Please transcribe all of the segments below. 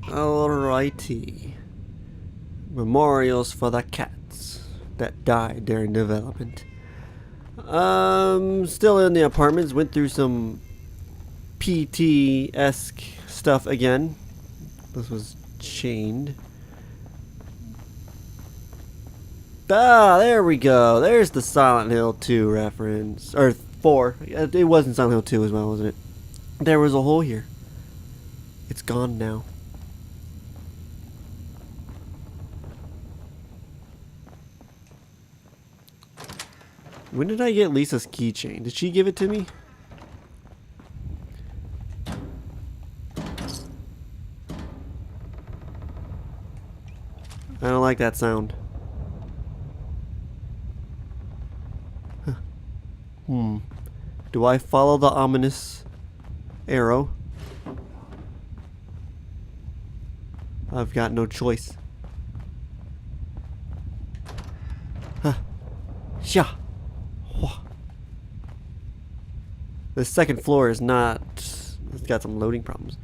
Alrighty. Memorials for the cats that died during development. Still in the apartments, went through some PT-esque stuff again. This was chained. Ah, there we go. There's the Silent Hill 2 reference. Or 4. It wasn't Silent Hill 2 as well, wasn't it? There was a hole here. It's gone now. When did I get Lisa's keychain? Did she give it to me? I don't like that sound. Huh. Do I follow the ominous arrow? I've got no choice. Huh. Yeah. The second floor is not... It's got some loading problems.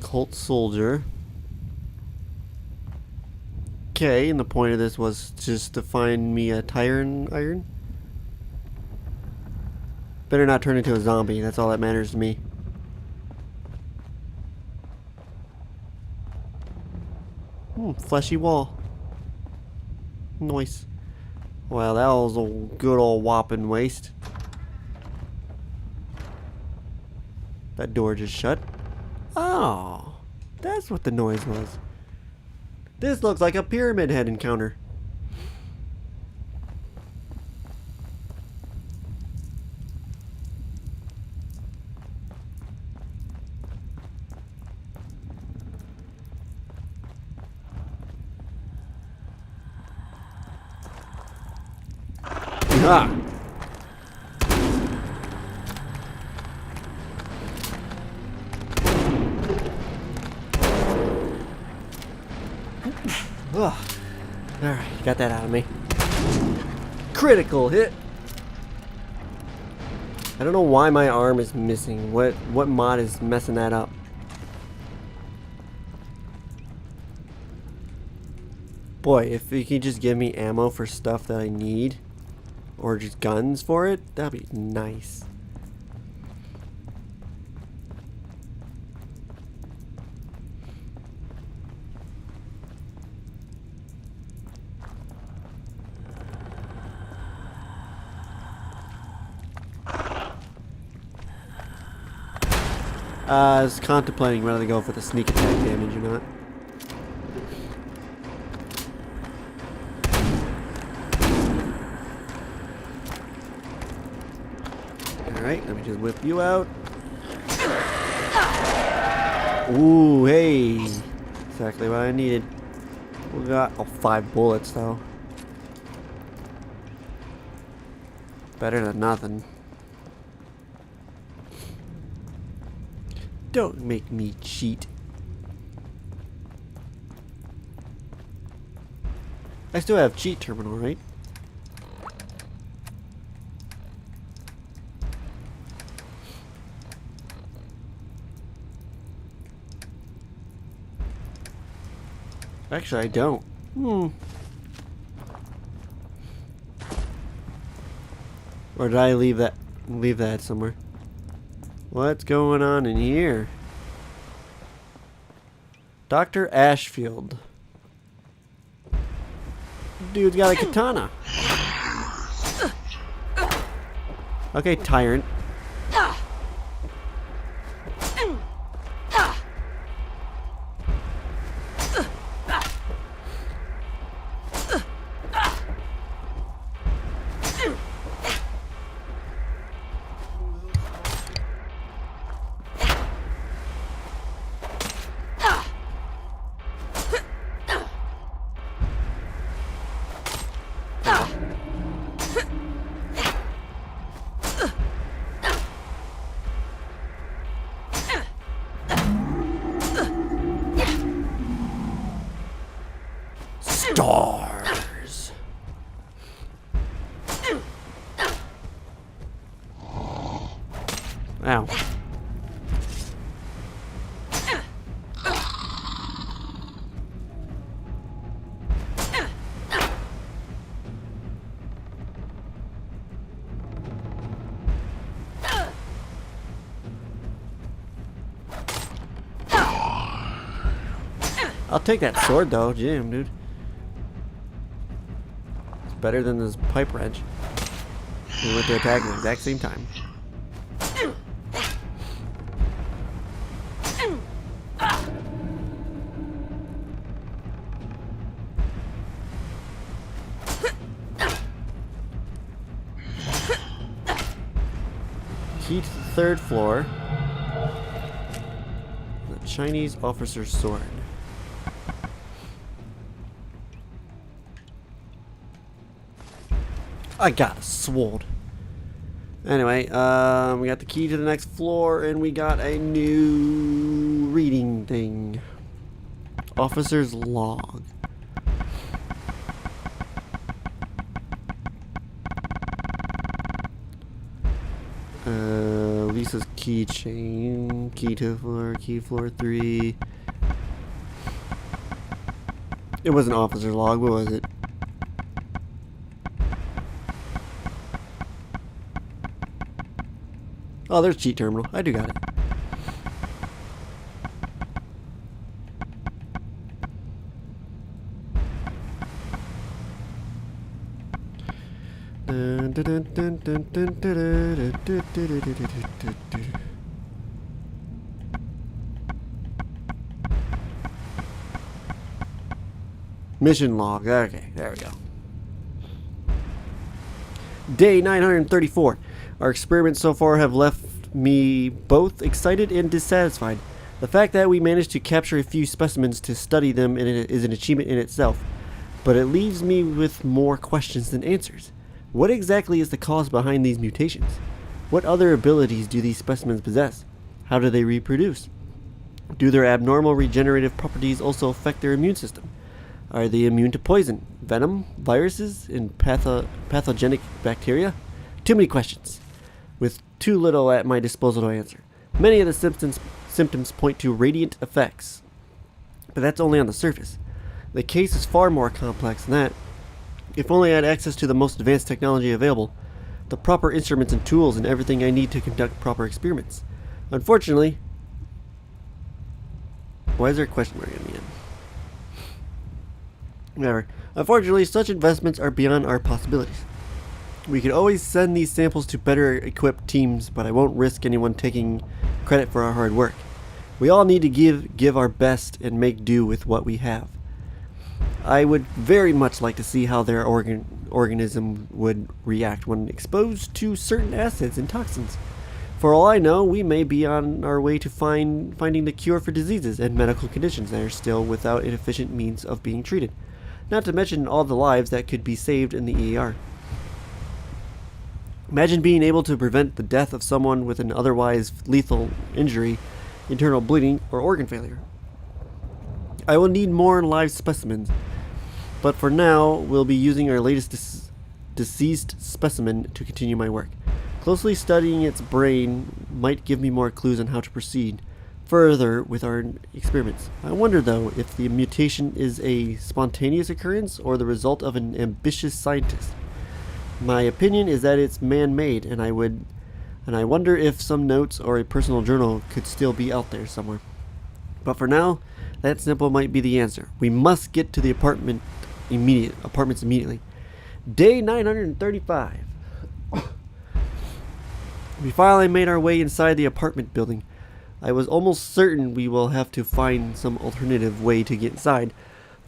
Cult soldier. Okay, and the point of this was just to find me a tyrant iron. Better not turn into a zombie, that's all that matters to me. Fleshy wall. Nice. Well, that was a good old whopping waste. That door just shut. Oh, that's what the noise was. This looks like a Pyramid Head encounter. Ah. Ugh. Alright, got that out of me. Critical hit. I don't know why my arm is missing. What mod is messing that up? Boy, if you could just give me ammo for stuff that I need, or just guns for it, that'd be nice. I was contemplating whether to go for the sneak attack damage or not. Alright, let me just whip you out. Ooh, hey. Exactly what I needed. We got 5 bullets though. Better than nothing. Don't make me cheat. I still have cheat terminal, right? Actually, I don't. Or did I leave that somewhere? What's going on in here? Dr. Ashfield. Dude's got a katana. Okay, tyrant. Ow. I'll take that sword though, damn dude. It's better than this pipe wrench. We went to attack at the exact same time. Key to the 3rd floor. The Chinese officer's sword. I got a sword. Anyway, we got the key to the next floor, and we got a new reading thing. Officer's log. Lisa's keychain. Key floor 3. It was an officer's log. What was it? Oh, there's cheat terminal. I do got it. Mission log. Okay, there we go. Day 934. Our experiments so far have left me both excited and dissatisfied. The fact that we managed to capture a few specimens to study them is an achievement in itself, but it leaves me with more questions than answers. What exactly is the cause behind these mutations? What other abilities do these specimens possess? How do they reproduce? Do their abnormal regenerative properties also affect their immune system? Are they immune to poison, venom, viruses, and pathogenic bacteria? Too many questions, with too little at my disposal to answer. Many of the symptoms point to radiant effects, but that's only on the surface. The case is far more complex than that. If only I had access to the most advanced technology available, the proper instruments and tools, and everything I need to conduct proper experiments. Unfortunately, why is there a question mark in the end? Whatever. Unfortunately, such investments are beyond our possibilities. We could always send these samples to better equipped teams, but I won't risk anyone taking credit for our hard work. We all need to give our best and make do with what we have. I would very much like to see how their organism would react when exposed to certain acids and toxins. For all I know, we may be on our way to finding the cure for diseases and medical conditions that are still without an efficient means of being treated. Not to mention all the lives that could be saved in the ER. Imagine being able to prevent the death of someone with an otherwise lethal injury, internal bleeding, or organ failure. I will need more live specimens, but for now, we'll be using our latest deceased specimen to continue my work. Closely studying its brain might give me more clues on how to proceed further with our experiments. I wonder, though, if the mutation is a spontaneous occurrence or the result of an ambitious scientist. My opinion is that it's man-made, and I wonder if some notes or a personal journal could still be out there somewhere. But for now, that simple might be the answer. We must get to the apartments immediately. Day 935. We finally made our way inside the apartment building. I was almost certain we will have to find some alternative way to get inside,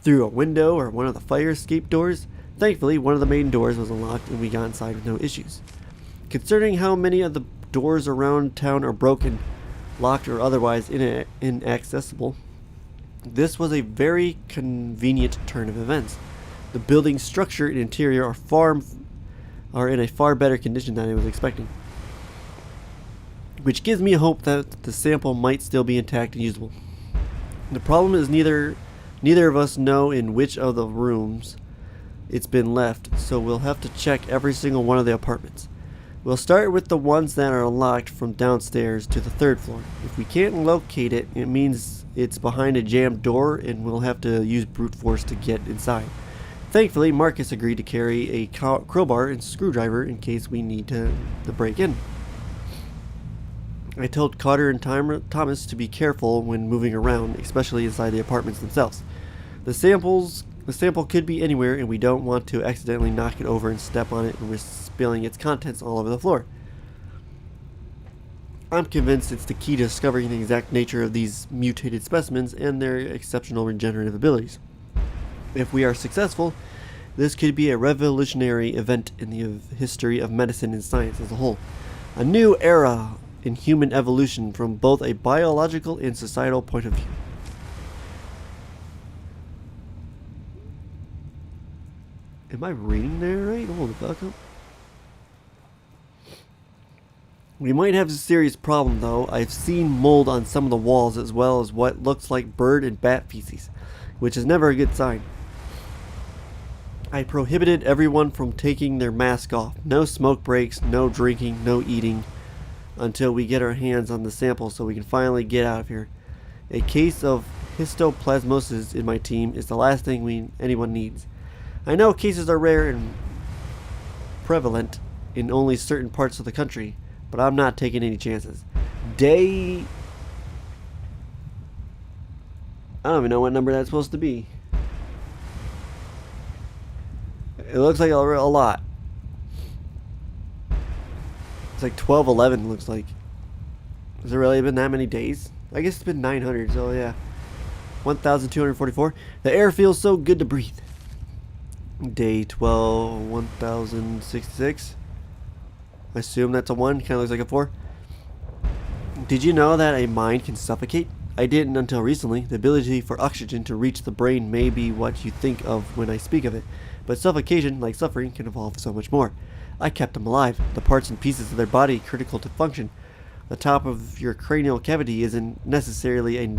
through a window or one of the fire escape doors. Thankfully, one of the main doors was unlocked and we got inside with no issues. Considering how many of the doors around town are broken, locked, or otherwise inaccessible, this was a very convenient turn of events. The building's structure and interior are in a far better condition than I was expecting, which gives me hope that the sample might still be intact and usable. The problem is neither of us know in which of the rooms it's been left, so we'll have to check every single one of the apartments. We'll start with the ones that are unlocked from downstairs to the 3rd floor. If we can't locate it, it means it's behind a jammed door and we'll have to use brute force to get inside. Thankfully, Marcus agreed to carry a crowbar and screwdriver in case we need to break in. I told Carter and Thomas to be careful when moving around, especially inside the apartments themselves. The sample could be anywhere, and we don't want to accidentally knock it over and step on it and risk spilling its contents all over the floor. I'm convinced it's the key to discovering the exact nature of these mutated specimens and their exceptional regenerative abilities. If we are successful, this could be a revolutionary event in the history of medicine and science as a whole. A new era in human evolution from both a biological and societal point of view. Am I reading there right? Hold the fuck up. We might have a serious problem though. I've seen mold on some of the walls as well as what looks like bird and bat feces, which is never a good sign. I prohibited everyone from taking their mask off. No smoke breaks, no drinking, no eating, until we get our hands on the sample so we can finally get out of here. A case of histoplasmosis in my team is the last thing anyone needs. I know cases are rare and prevalent in only certain parts of the country, but I'm not taking any chances. I don't even know what number that's supposed to be. It looks like a lot. It's like 1211 looks like. Has it really been that many days? I guess it's been 900, so yeah. 1,244. The air feels so good to breathe. Day 12, 1,066. I assume that's a 1. Kind of looks like a 4. Did you know that a mind can suffocate? I didn't until recently. The ability for oxygen to reach the brain may be what you think of when I speak of it. But suffocation, like suffering, can involve so much more. I kept them alive. The parts and pieces of their body critical to function. The top of your cranial cavity isn't necessarily a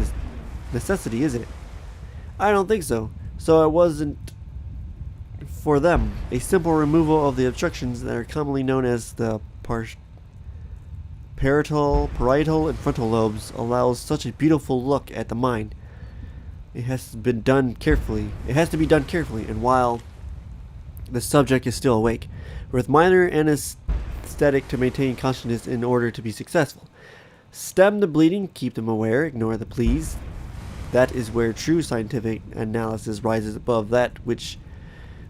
necessity, is it? I don't think so. So it wasn't for them. A simple removal of the obstructions that are commonly known as the parietal, and frontal lobes allows such a beautiful look at the mind. It has to be done carefully, and while the subject is still awake, with minor anesthetic to maintain consciousness in order to be successful. Stem the bleeding, keep them aware, ignore the pleas. That is where true scientific analysis rises above that which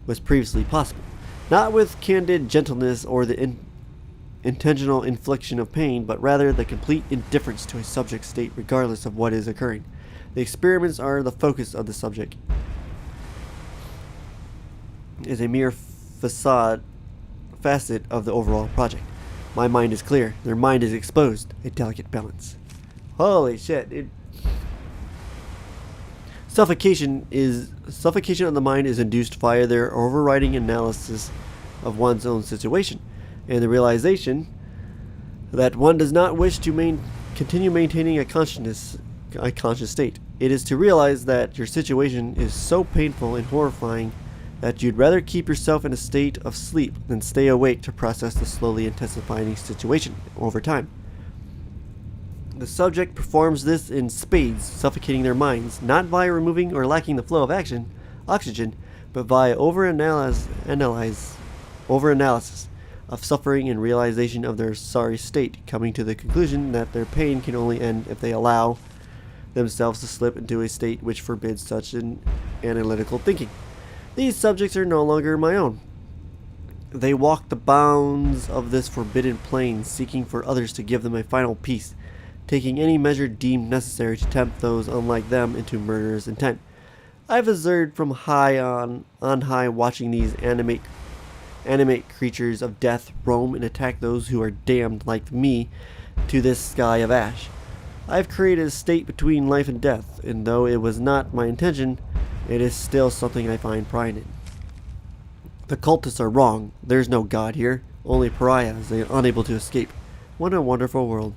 was previously possible. Not with candid gentleness or the intentional infliction of pain, but rather the complete indifference to a subject's state regardless of what is occurring. The experiments are the focus of the subject. Is a mere facet of the overall project. My mind is clear. Their mind is exposed. A delicate balance. Holy shit. Suffocation of the mind is induced via their overriding analysis of one's own situation, and the realization that one does not wish to continue maintaining a conscious state. It is to realize that your situation is so painful and horrifying that you'd rather keep yourself in a state of sleep than stay awake to process the slowly intensifying situation over time. The subject performs this in spades, suffocating their minds, not via removing or lacking the flow of oxygen, but via over-analysis of suffering and realization of their sorry state, coming to the conclusion that their pain can only end if they allow themselves to slip into a state which forbids such an analytical thinking. These subjects are no longer my own. They walk the bounds of this forbidden plane, seeking for others to give them a final peace, taking any measure deemed necessary to tempt those unlike them into murderous intent. I've observed from on high, watching these animate creatures of death roam and attack those who are damned like me to this sky of ash. I've created a state between life and death, and though it was not my intention, it is still something I find pride in. The cultists are wrong. There's no God here, only pariahs, they are unable to escape. What a wonderful world.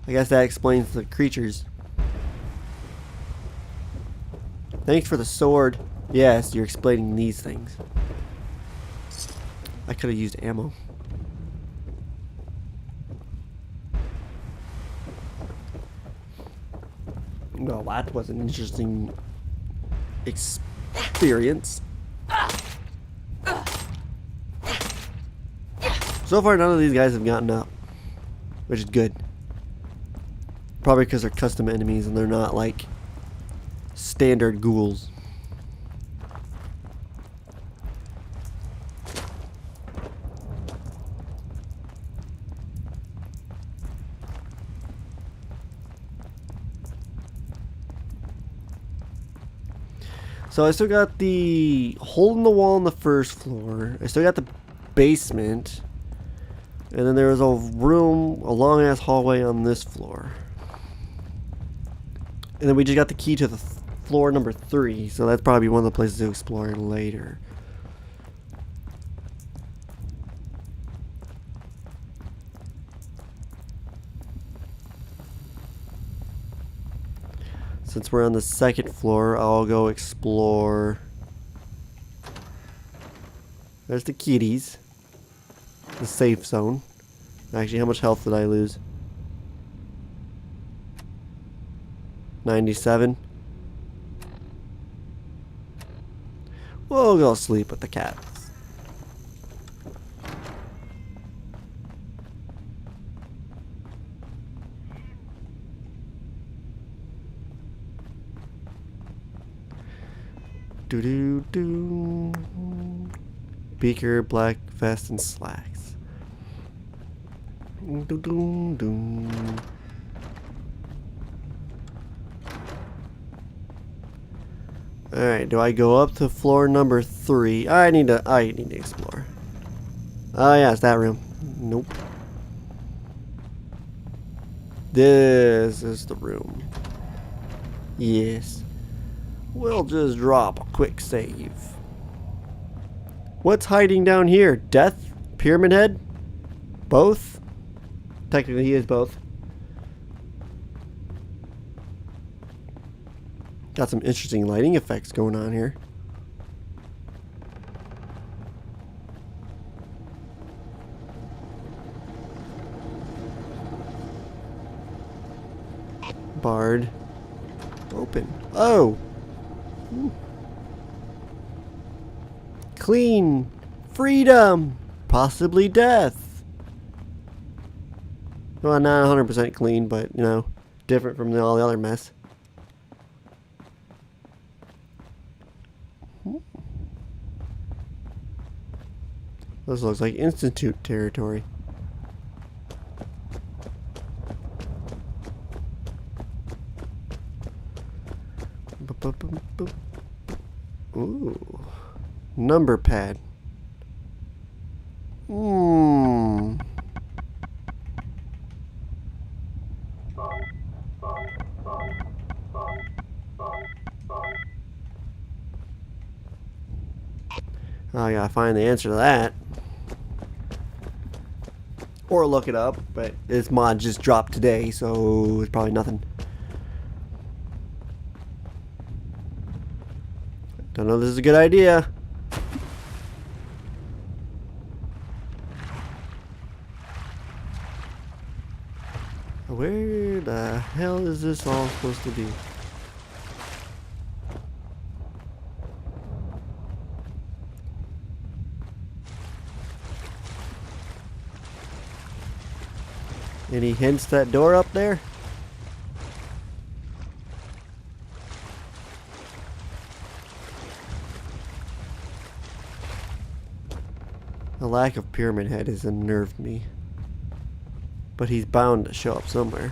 I guess that explains the creatures. Thanks for the sword. Yes, you're explaining these things. I could have used ammo. No, that was an interesting experience. So far, none of these guys have gotten up, which is good. Probably because they're custom enemies and they're not like standard ghouls. So I still got the hole in the wall on the first floor. I still got the basement. And then there was a room, a long ass hallway on this floor. And then we just got the key to the floor number 3. So that's probably one of the places to explore later. Since we're on the second floor, I'll go explore. There's the kitties. The safe zone. Actually, how much health did I lose? 97. We'll go sleep with the cats. Do do do. Beaker, black vest, and slacks. Do do do. Alright, do I go up to floor number 3? I need to explore. Oh yeah, it's that room. Nope. This is the room. Yes. We'll just drop a quick save. What's hiding down here? Death? Pyramid Head? Both? Technically he is both. Got some interesting lighting effects going on here. Barred. Open. Oh! Ooh. Clean. Freedom. Possibly death. Well, not 100% clean, but, you know, different from all the other mess. This looks like Institute territory. Ooh. Number pad. Hmm. I gotta find the answer to that. Or look it up, but this mod just dropped today, so it's probably nothing. Don't know if this is a good idea. Where the hell is this all supposed to be? Any hints that door up there? The lack of Pyramid Head has unnerved me. But he's bound to show up somewhere.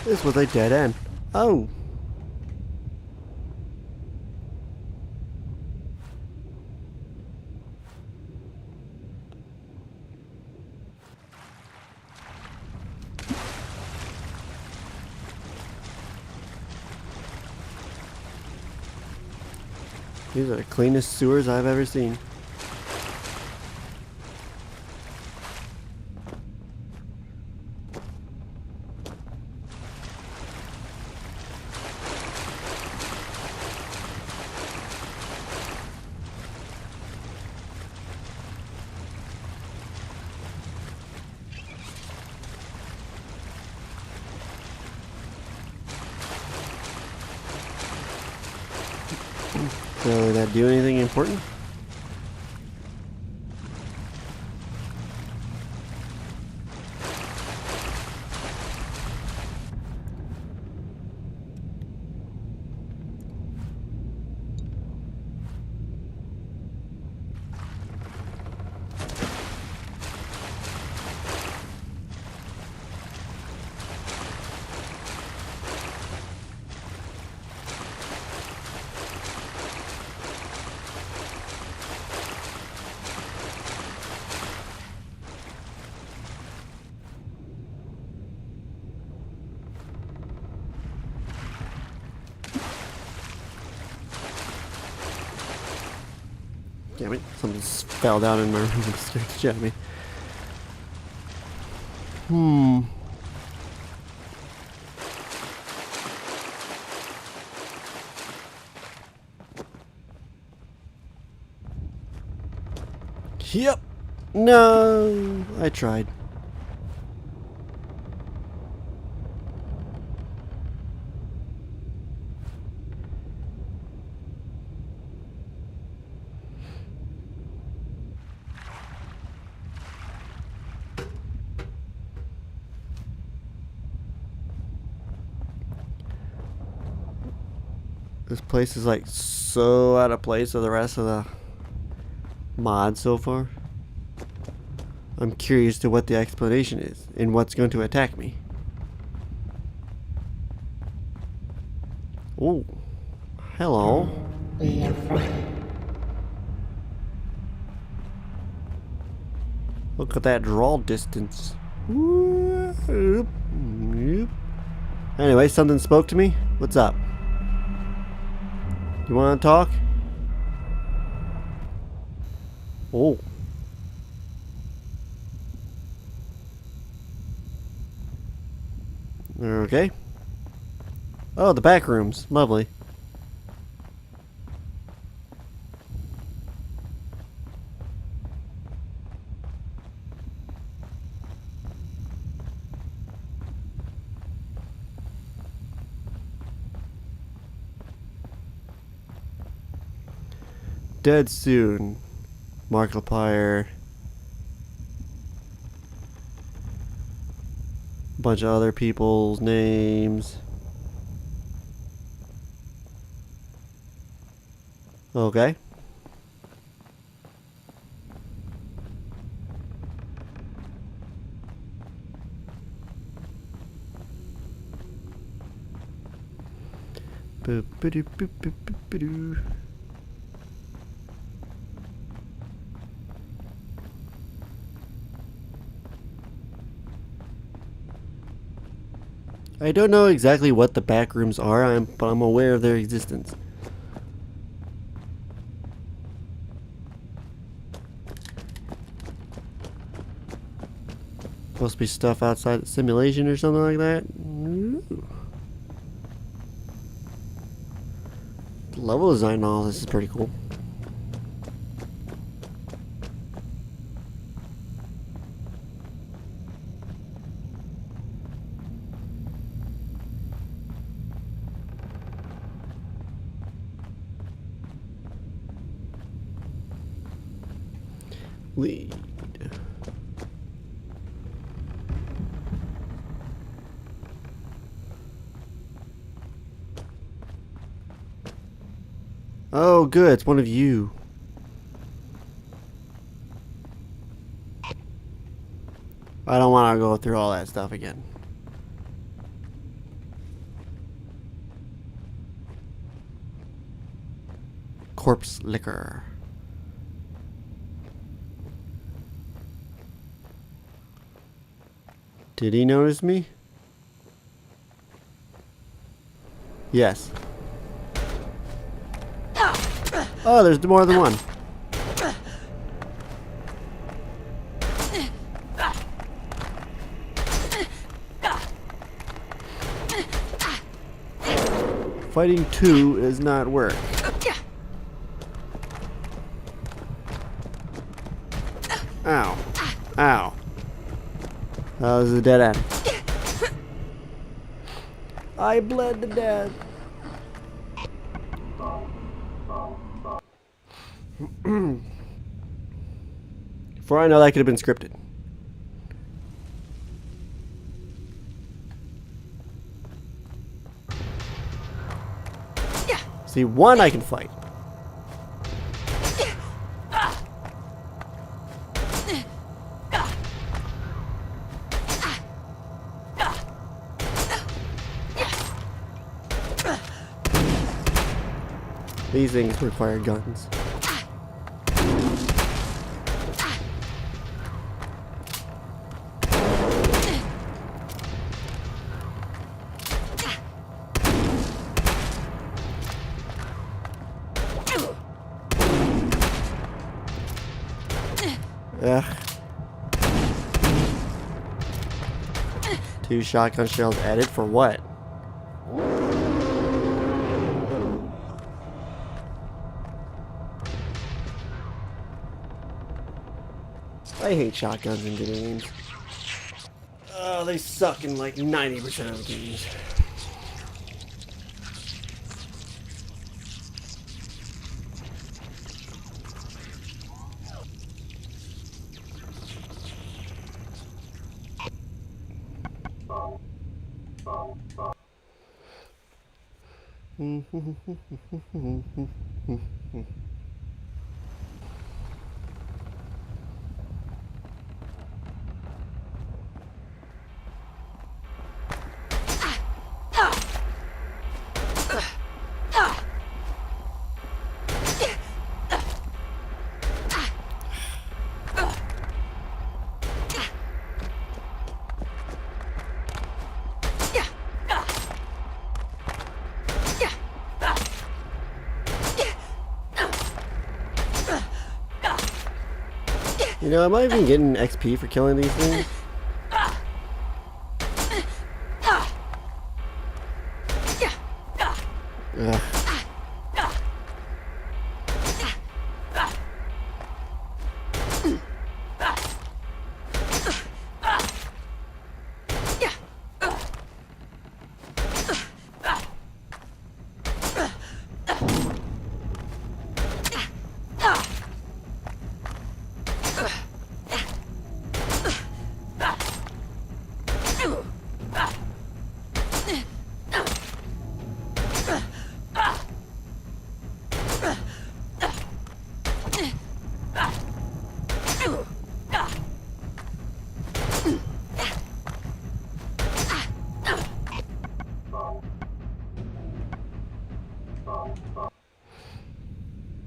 This was a dead end. Oh! These are the cleanest sewers I've ever seen. So, did that do anything important? Damn it, something fell down in my room and scared the shit out of me. Yep. No, I tried. This place is like so out of place with the rest of the mod so far. I'm curious to what the explanation is and what's going to attack me. Oh, hello. We are free. Look at that draw distance. Whoop, whoop. Anyway, something spoke to me. What's up? You want to talk? Oh. Okay. Oh, the back rooms. Lovely. Dead soon. Markiplier. Bunch of other people's names. Okay. Boop-a-doo-boop-boop-boop-a-doo. I don't know exactly what the back rooms are, but I'm aware of their existence. Supposed to be stuff outside the simulation or something like that. Ooh. The level design and all this is pretty cool. Lead. Oh, good. It's one of you. I don't want to go through all that stuff again. Corpse liquor. Did he notice me? Yes. Oh, there's more than one. Fighting two does not work. Ow. Ow. That was a dead end. I bled to death. For I know, that could have been scripted. See, one I can fight. These things require guns. Ugh. 2 shotgun shells added for what? I hate shotguns in video games. Oh, they suck in like 90% of the games. You know, am I even getting XP for killing these things? Ugh.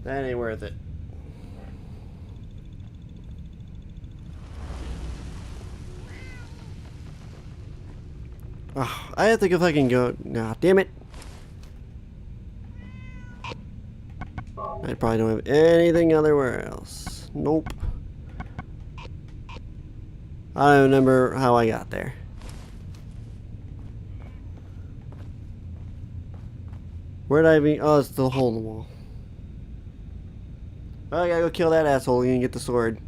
That ain't worth it. Oh, I have to go fucking go. Nah, damn it. I probably don't have anything otherwhere else. Nope. I don't remember how I got there. Where'd I be? Oh, it's the hole in the wall. Oh, I gotta go kill that asshole and get the sword.